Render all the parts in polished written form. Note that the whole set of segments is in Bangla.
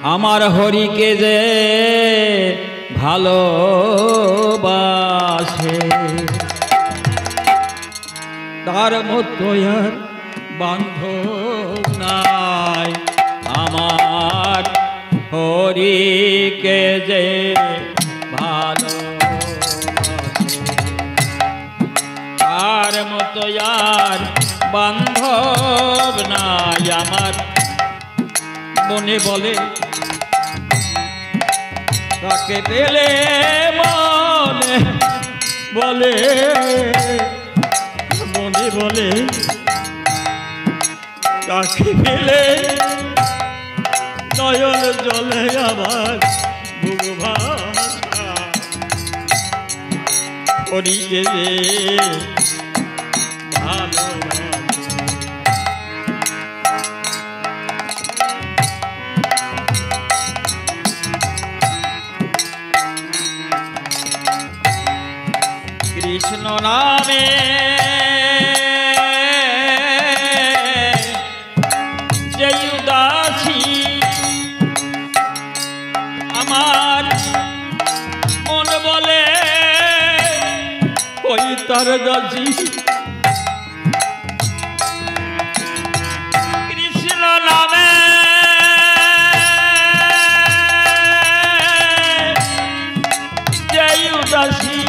আমার হরিকে যে ভালোবাসে তার মতো আর বান্ধব নাই। আমার হরিকে যে ভালোবাসে তার মতো আর বান্ধব নাই। আমার মনে বলে তাকে পেলে, মনে বলে, মনে বলে তাকে পেলে নয়ন জলে আবার বুক ভাষা। হরিকে যে ভালোবাসে কৃষ্ণ নামে যে উদাসী আমার মন বলে ওই তার দাসী। কৃষ্ণ নামে যে উদাসী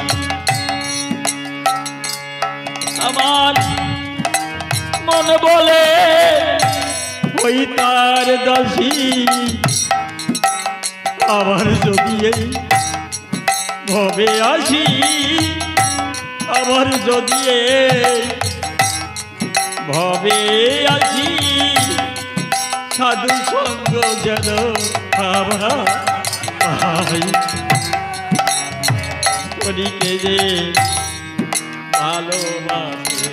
আমার মন বলে ওই তার দাসী। আবার যদি এই ভবে আসি, আবার যদি এই ভবে আসি, সাধু সঙ্গ যেন আমরা পাই। হরিকে যে ভালোবাসে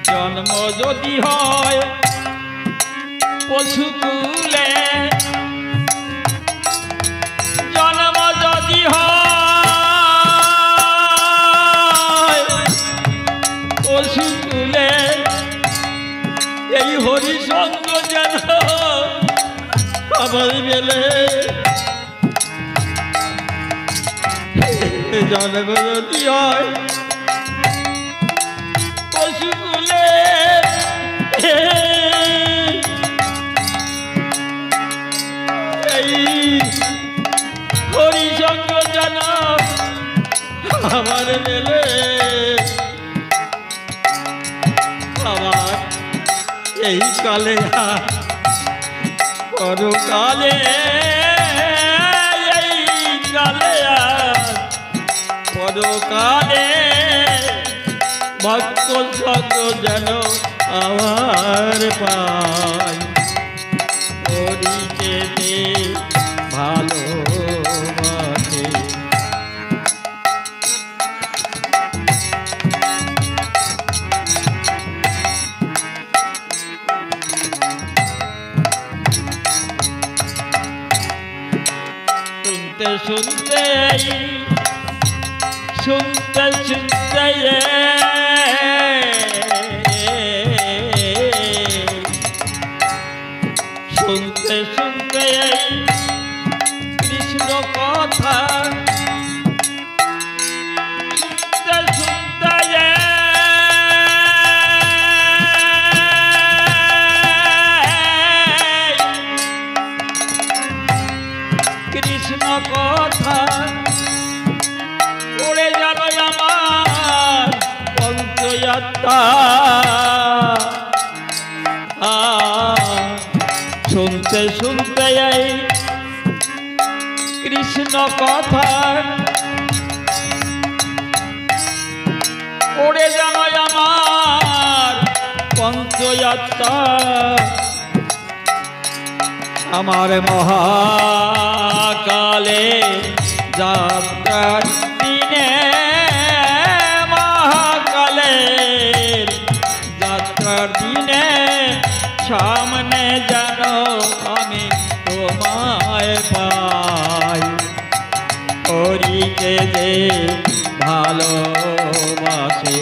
জন্ম যদি হয় পশুকুলে, জন্ম যদি হয় পশুকুলে, এই হরি সঙ্গ যেন আমার বেলে। জন্ম যদি হয় পশুকুলে, এই হরি সঙ্গ যেন আমার বেলে। আমার এই কালে পরকালে, এই কালে পরকালে ভক্ত সঙ্গ যেন আমার পাই। হরিকে যে ভালোবাসে শুনতে শুনতে শুনতে শুনতে শুনতে শুনতে কৃষ্ণ কথা, শুনতে শুনতে কৃষ্ণ কথা উড়ে গেল আমার পঞ্চয়াত্রা। শুনতে শুনতে কৃষ্ণ কথা উড়ে গেল আমার পঞ্চয়াত্রা। আমার মহাকালে যাত্রার দিনে, মহাকালের যাত্রার দিনে সামনে যেন আমি তোমায় পাই। হরিকে হরিকে যে ভালোবাসে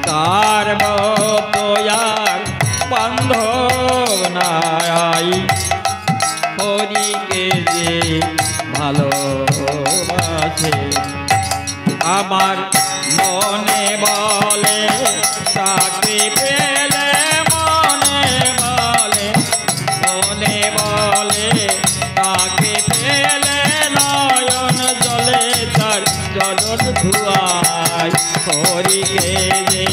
তার মতো আর বান্ধব নাই। হরিকে যে ভালোবাসে আমার মনে বলে তাকে পেলে, মনে বলে তাকে পেলে নয়ন জলে তার চরণ ধুয়ায়। হরিকে যে